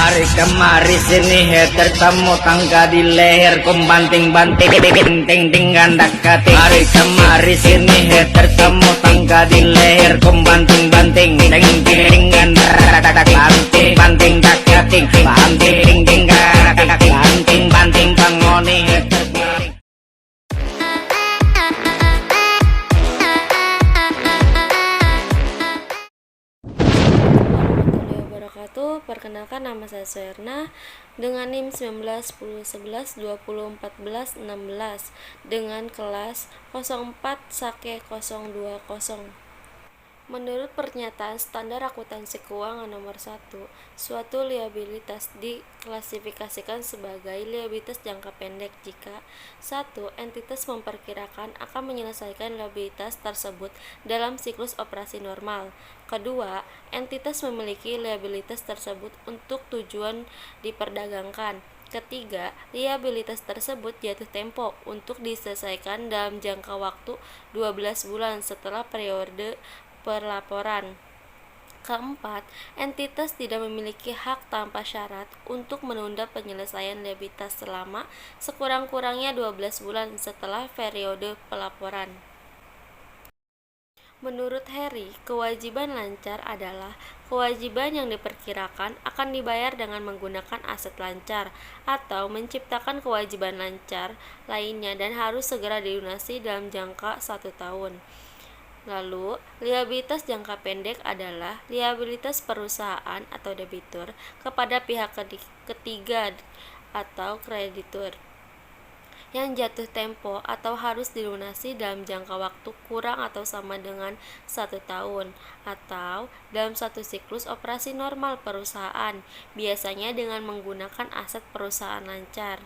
Mari kemari sini tertemu tangga di leher kumbanting-banting ting gandak kating. Mari kemari sini tertemu tangga di leher kumbanting-banting ting gandak banting banting dak kating banting ting gandak banting banting pangoni wabarakatuh. Perkenalkan, nama saya Suerna dengan NIM 191011201416 dengan kelas 04 Sake 020. Menurut pernyataan standar akuntansi keuangan nomor 1, suatu liabilitas diklasifikasikan sebagai liabilitas jangka pendek jika 1. Entitas memperkirakan akan menyelesaikan liabilitas tersebut dalam siklus operasi normal. Kedua, entitas memiliki liabilitas tersebut untuk tujuan diperdagangkan. Ketiga, liabilitas tersebut jatuh tempo untuk diselesaikan dalam jangka waktu 12 bulan setelah periode pelaporan. Keempat, entitas tidak memiliki hak tanpa syarat untuk menunda penyelesaian liabilitas selama sekurang-kurangnya 12 bulan setelah periode pelaporan. Menurut Harry, kewajiban lancar adalah kewajiban yang diperkirakan akan dibayar dengan menggunakan aset lancar atau menciptakan kewajiban lancar lainnya dan harus segera dilunasi dalam jangka 1 tahun. Lalu, liabilitas jangka pendek adalah liabilitas perusahaan atau debitur kepada pihak ketiga atau kreditur yang jatuh tempo atau harus dilunasi dalam jangka waktu kurang atau sama dengan 1 tahun atau dalam satu siklus operasi normal perusahaan, biasanya dengan menggunakan aset perusahaan lancar.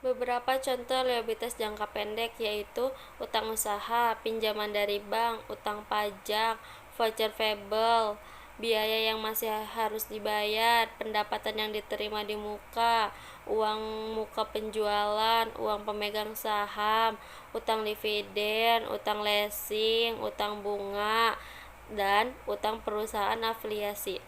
Beberapa contoh liabilitas jangka pendek yaitu utang usaha, pinjaman dari bank, utang pajak, voucher febel, biaya yang masih harus dibayar, pendapatan yang diterima di muka, uang muka penjualan, uang pemegang saham, utang dividen, utang leasing, utang bunga, dan utang perusahaan afiliasi.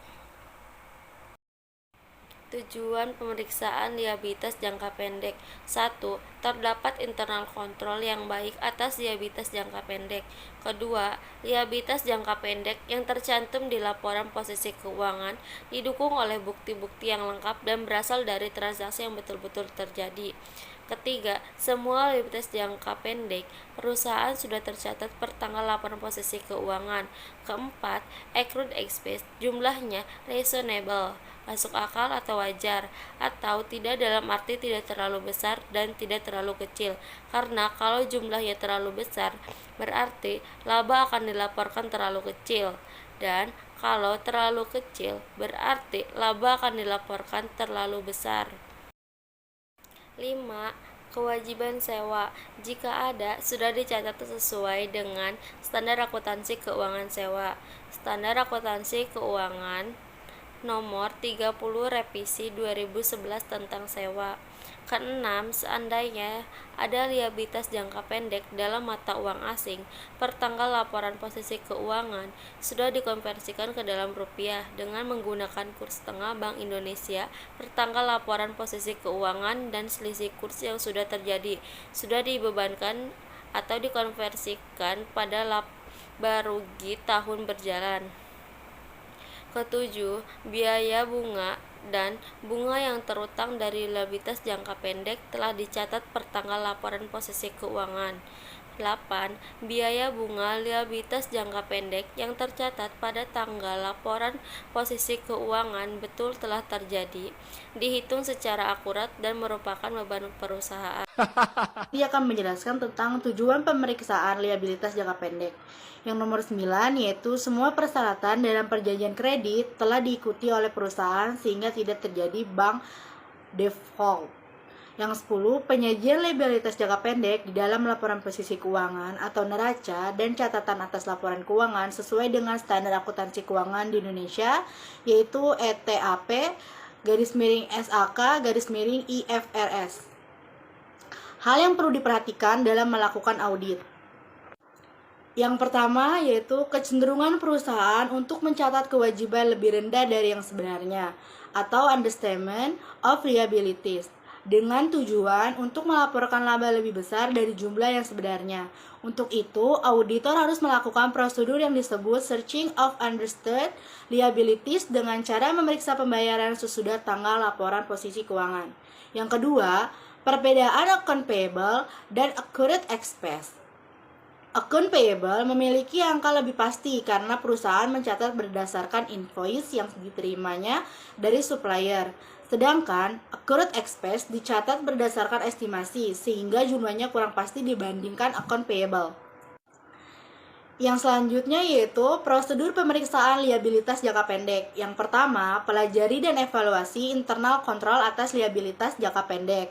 Tujuan pemeriksaan liabilitas jangka pendek. 1. Terdapat internal kontrol yang baik atas liabilitas jangka pendek. Kedua, liabilitas jangka pendek yang tercantum di laporan posisi keuangan didukung oleh bukti-bukti yang lengkap dan berasal dari transaksi yang betul-betul terjadi. Ketiga, semua liabilitas jangka pendek perusahaan sudah tercatat per tanggal laporan posisi keuangan. Keempat, accrued expense jumlahnya reasonable, masuk akal atau wajar, atau tidak dalam arti tidak terlalu besar dan tidak terlalu kecil, karena kalau jumlahnya terlalu besar berarti laba akan dilaporkan terlalu kecil, dan kalau terlalu kecil berarti laba akan dilaporkan terlalu besar. 5. Kewajiban sewa, jika ada, sudah dicatat sesuai dengan standar akuntansi keuangan sewa. Standar akuntansi keuangan nomor 30 revisi 2011 tentang sewa. Keenam, seandainya ada liabilitas jangka pendek dalam mata uang asing per tanggal laporan posisi keuangan sudah dikonversikan ke dalam rupiah dengan menggunakan kurs tengah Bank Indonesia per tanggal laporan posisi keuangan dan selisih kurs yang sudah terjadi sudah dibebankan atau dikonversikan pada laba rugi tahun berjalan. Ketujuh, biaya bunga dan bunga yang terutang dari liabilitas jangka pendek telah dicatat per tanggal laporan posisi keuangan. 8. Biaya bunga liabilitas jangka pendek yang tercatat pada tanggal laporan posisi keuangan betul telah terjadi, dihitung secara akurat dan merupakan beban perusahaan. Dia akan menjelaskan tentang tujuan pemeriksaan liabilitas jangka pendek. Yang nomor 9 yaitu semua persyaratan dalam perjanjian kredit telah diikuti oleh perusahaan sehingga tidak terjadi bank default. Yang 10, penyajian liabilitas jangka pendek di dalam laporan posisi keuangan atau neraca dan catatan atas laporan keuangan sesuai dengan standar akuntansi keuangan di Indonesia yaitu ETAP-SAK-IFRS. Hal yang perlu diperhatikan dalam melakukan audit. Yang pertama yaitu kecenderungan perusahaan untuk mencatat kewajiban lebih rendah dari yang sebenarnya atau understatement of liabilities dengan tujuan untuk melaporkan laba lebih besar dari jumlah yang sebenarnya. Untuk itu, auditor harus melakukan prosedur yang disebut searching of understated liabilities dengan cara memeriksa pembayaran sesudah tanggal laporan posisi keuangan. Yang kedua, perbedaan account payable dan accrued expense. Akun payable memiliki angka lebih pasti karena perusahaan mencatat berdasarkan invoice yang diterimanya dari supplier. Sedangkan accrued expense dicatat berdasarkan estimasi sehingga jumlahnya kurang pasti dibandingkan akun payable. Yang selanjutnya yaitu prosedur pemeriksaan liabilitas jangka pendek. Yang pertama, pelajari dan evaluasi internal kontrol atas liabilitas jangka pendek.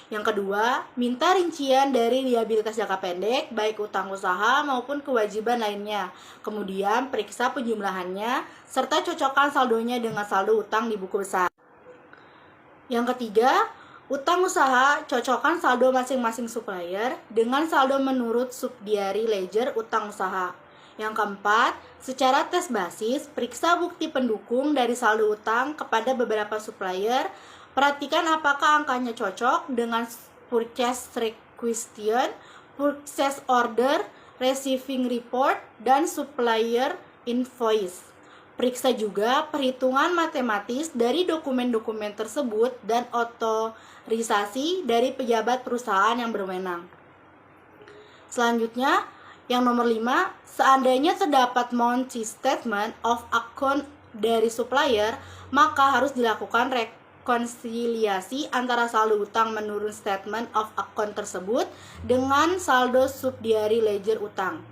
Yang kedua, minta rincian dari liabilitas jangka pendek, baik utang usaha maupun kewajiban lainnya. Kemudian, periksa penjumlahannya, serta cocokkan saldonya dengan saldo utang di buku besar. Yang ketiga, utang usaha, cocokkan saldo masing-masing supplier dengan saldo menurut subdiary ledger utang usaha. Yang keempat, secara tes basis, periksa bukti pendukung dari saldo utang kepada beberapa supplier. Perhatikan apakah angkanya cocok dengan purchase requisition, purchase order, receiving report, dan supplier invoice. Periksa juga perhitungan matematis dari dokumen-dokumen tersebut dan otorisasi dari pejabat perusahaan yang berwenang. Selanjutnya, yang nomor 5, seandainya terdapat monthly statement of account dari supplier, maka harus dilakukan rekonsiliasi antara saldo utang menurut statement of account tersebut dengan saldo subdiary ledger utang.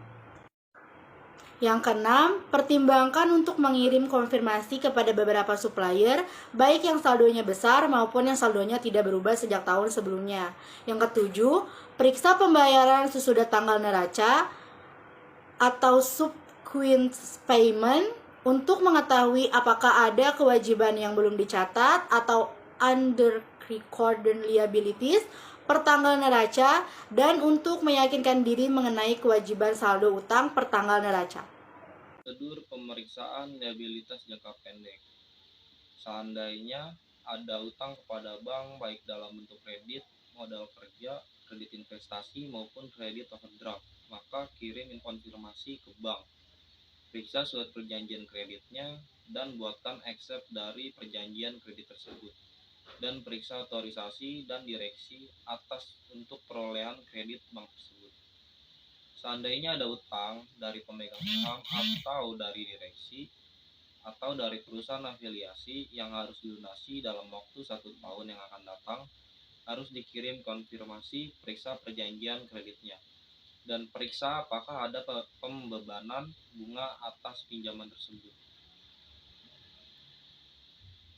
Yang keenam, pertimbangkan untuk mengirim konfirmasi kepada beberapa supplier, baik yang saldonya besar maupun yang saldonya tidak berubah sejak tahun sebelumnya. Yang ketujuh, periksa pembayaran sesudah tanggal neraca atau subsequent payment untuk mengetahui apakah ada kewajiban yang belum dicatat atau under recorded liabilities per tanggal neraca dan untuk meyakinkan diri mengenai kewajiban saldo utang per tanggal neraca. Prosedur pemeriksaan liabilitas jangka pendek. Seandainya ada utang kepada bank baik dalam bentuk kredit, modal kerja, kredit investasi maupun kredit overdraft, maka kirim konfirmasi ke bank. Periksa surat perjanjian kreditnya dan buatkan accept dari perjanjian kredit tersebut. Dan periksa otorisasi dan direksi atas untuk perolehan kredit bank tersebut. Seandainya ada utang dari pemegang saham atau dari direksi atau dari perusahaan afiliasi yang harus dilunasi dalam waktu 1 tahun yang akan datang, harus dikirim konfirmasi periksa perjanjian kreditnya dan periksa apakah ada pembebanan bunga atas pinjaman tersebut.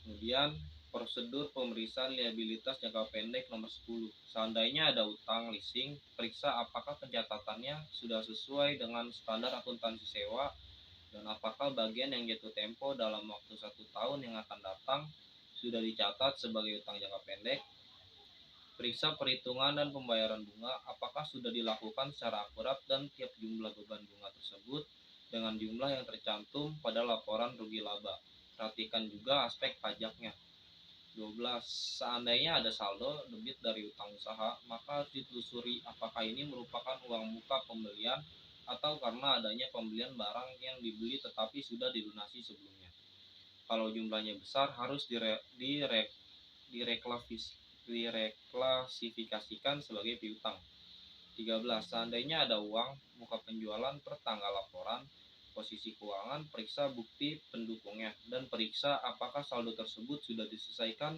Kemudian prosedur pemeriksaan liabilitas jangka pendek nomor 10. Seandainya ada utang leasing, periksa apakah pencatatannya sudah sesuai dengan standar akuntansi sewa dan apakah bagian yang jatuh tempo dalam waktu 1 tahun yang akan datang sudah dicatat sebagai utang jangka pendek. Periksa perhitungan dan pembayaran bunga apakah sudah dilakukan secara akurat dan tiap jumlah beban bunga tersebut dengan jumlah yang tercantum pada laporan rugi laba. Perhatikan juga aspek pajaknya. 12. Seandainya ada saldo debit dari utang usaha, maka harus ditelusuri apakah ini merupakan uang muka pembelian atau karena adanya pembelian barang yang dibeli tetapi sudah dilunasi sebelumnya. Kalau jumlahnya besar, harus direklasifikasikan sebagai piutang. 13. Seandainya ada uang muka penjualan per tanggal laporan posisi keuangan, periksa bukti pendukungnya dan periksa apakah saldo tersebut sudah diselesaikan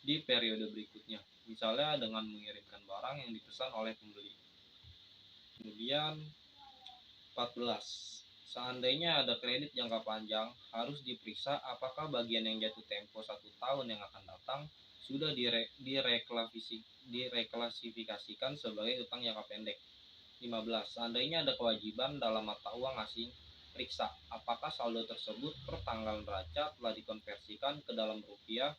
di periode berikutnya, misalnya dengan mengirimkan barang yang dipesan oleh pembeli. Kemudian 14. Seandainya ada kredit jangka panjang, harus diperiksa apakah bagian yang jatuh tempo 1 tahun yang akan datang sudah direklasifikasikan sebagai utang jangka pendek. 15. Seandainya ada kewajiban dalam mata uang asing, periksa apakah saldo tersebut per tanggal neraca telah dikonversikan ke dalam rupiah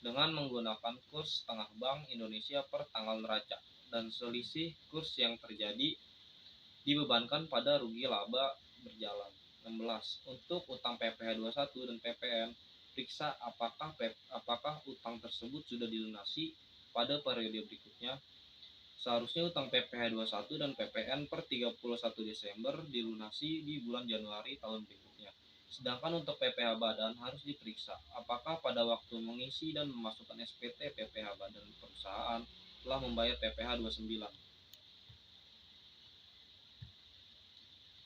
dengan menggunakan kurs setengah Bank Indonesia per tanggal neraca dan selisih kurs yang terjadi dibebankan pada rugi laba berjalan. 16. Untuk utang PPh 21 dan PPN, periksa apakah utang tersebut sudah dilunasi pada periode berikutnya. Seharusnya utang PPh 21 dan PPN per 31 Desember dilunasi di bulan Januari tahun berikutnya. Sedangkan untuk PPh badan harus diperiksa apakah pada waktu mengisi dan memasukkan SPT PPh badan perusahaan telah membayar PPh 29.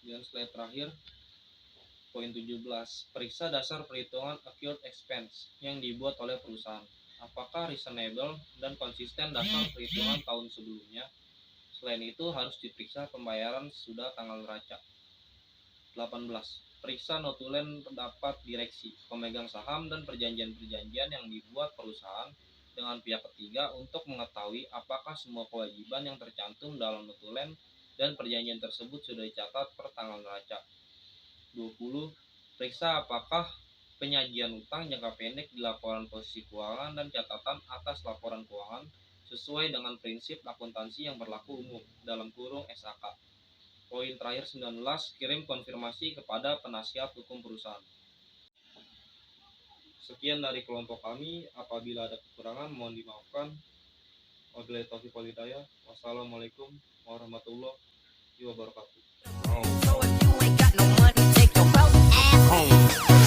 Dan slide terakhir, poin 17, periksa dasar perhitungan accrued expense yang dibuat oleh perusahaan. Apakah reasonable dan konsisten dasar perhitungan tahun sebelumnya? Selain itu harus diperiksa pembayaran sudah tanggal neraca. 18. Periksa notulen pendapat direksi, pemegang saham dan perjanjian-perjanjian yang dibuat perusahaan dengan pihak ketiga untuk mengetahui apakah semua kewajiban yang tercantum dalam notulen dan perjanjian tersebut sudah dicatat per tanggal neraca. 20. Periksa apakah penyajian utang jangka pendek di laporan posisi keuangan dan catatan atas laporan keuangan sesuai dengan prinsip akuntansi yang berlaku umum dalam kurung SAK. Poin terakhir 19, kirim konfirmasi kepada penasihat hukum perusahaan. Sekian dari kelompok kami, apabila ada kekurangan mohon dimaafkan. Wabillahi taufiq wal hidayah. Wassalamualaikum warahmatullahi wabarakatuh. So if you ain't got no money, take your broke ass home.